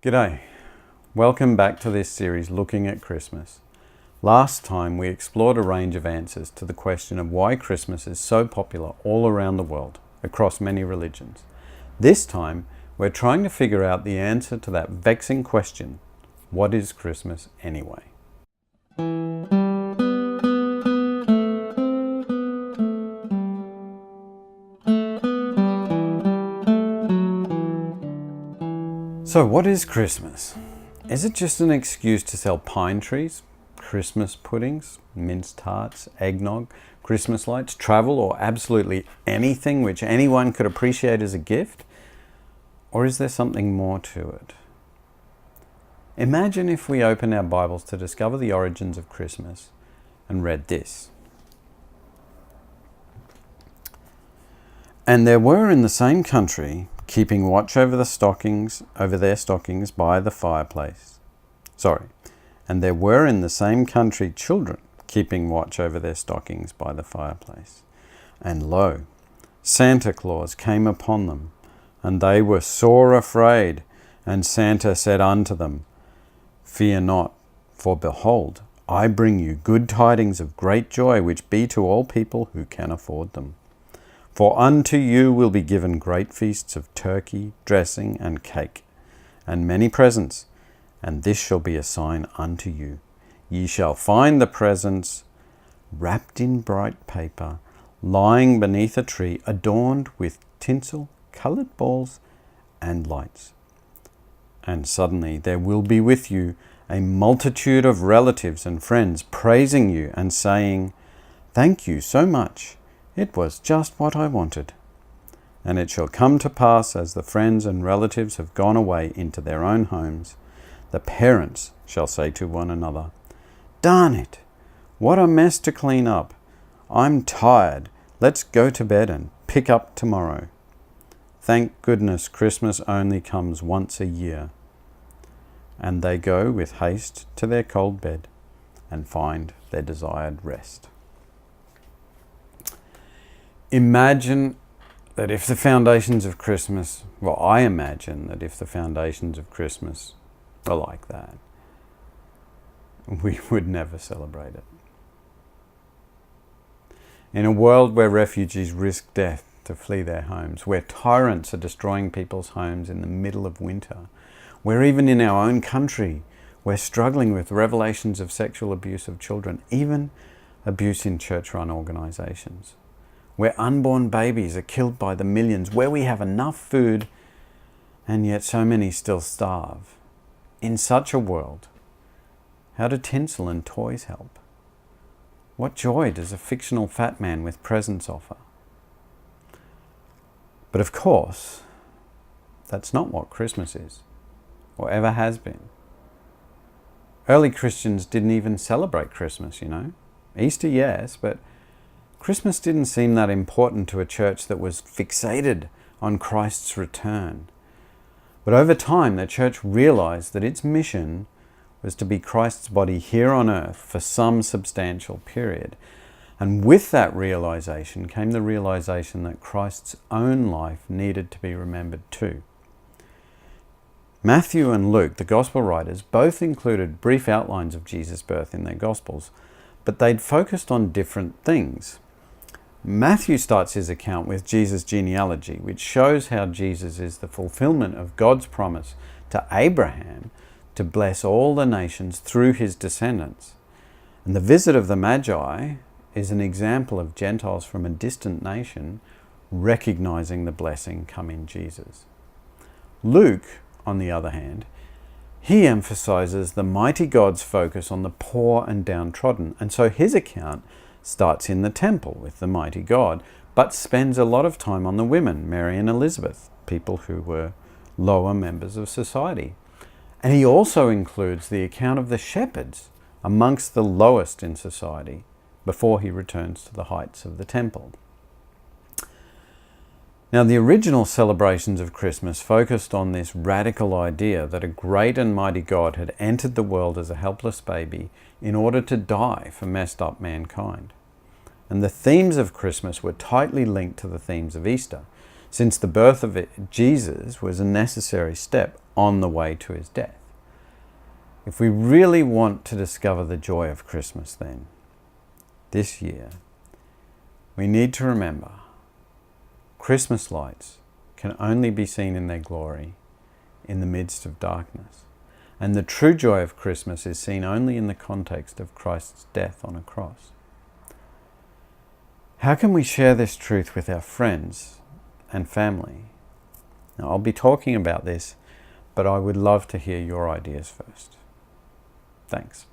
G'day. Welcome back to this series looking at Christmas. Last time we explored a range of answers to the question of why Christmas is so popular all around the world, across many religions. This time we're trying to figure out the answer to that vexing question, what is Christmas anyway? So what is Christmas? Is it just an excuse to sell pine trees, Christmas puddings, minced tarts, eggnog, Christmas lights, travel, or absolutely anything which anyone could appreciate as a gift? Or is there something more to it? Imagine if we opened our Bibles to discover the origins of Christmas and read this. And there were in the same country, keeping watch over their stockings by the fireplace. And there were in the same country children keeping watch over their stockings by the fireplace. And lo, Santa Claus came upon them, and they were sore afraid. And Santa said unto them, Fear not, for behold, I bring you good tidings of great joy, which be to all people who can afford them. For unto you will be given great feasts of turkey, dressing, and cake, and many presents. And this shall be a sign unto you. Ye shall find the presents wrapped in bright paper, lying beneath a tree, adorned with tinsel, coloured balls, and lights. And suddenly there will be with you a multitude of relatives and friends, praising you and saying, Thank you so much. It was just what I wanted. And it shall come to pass, as the friends and relatives have gone away into their own homes, the parents shall say to one another, Darn it! What a mess to clean up! I'm tired. Let's go to bed and pick up tomorrow. Thank goodness Christmas only comes once a year. And they go with haste to their cold bed and find their desired rest. Imagine that if the foundations of Christmas, I imagine that if the foundations of Christmas were like that, we would never celebrate it. In a world where refugees risk death to flee their homes, where tyrants are destroying people's homes in the middle of winter, where even in our own country we're struggling with revelations of sexual abuse of children, even abuse in church-run organisations, where unborn babies are killed by the millions, where we have enough food and yet so many still starve. In such a world, how do tinsel and toys help? What joy does a fictional fat man with presents offer? But of course, that's not what Christmas is, or ever has been. Early Christians didn't even celebrate Christmas, Easter, yes, but Christmas didn't seem that important to a church that was fixated on Christ's return. But over time, the church realized that its mission was to be Christ's body here on earth for some substantial period. And with that realization came the realization that Christ's own life needed to be remembered too. Matthew and Luke, the gospel writers, both included brief outlines of Jesus' birth in their gospels, but they'd focused on different things. Matthew starts his account with Jesus' genealogy, which shows how Jesus is the fulfillment of God's promise to Abraham to bless all the nations through his descendants. And the visit of the Magi is an example of Gentiles from a distant nation recognizing the blessing come in Jesus. Luke, on the other hand, he emphasizes the mighty God's focus on the poor and downtrodden, and so his account starts in the temple with the mighty God, but spends a lot of time on the women, Mary and Elizabeth, people who were lower members of society. And he also includes the account of the shepherds amongst the lowest in society before he returns to the heights of the temple. Now, the original celebrations of Christmas focused on this radical idea that a great and mighty God had entered the world as a helpless baby in order to die for messed up mankind. And the themes of Christmas were tightly linked to the themes of Easter. since the birth of Jesus was a necessary step on the way to his death. If we really want to discover the joy of Christmas then, this year, we need to remember Christmas lights can only be seen in their glory in the midst of darkness. And the true joy of Christmas is seen only in the context of Christ's death on a cross. How can we share this truth with our friends and family? Now, I'll be talking about this, but I would love to hear your ideas first. Thanks.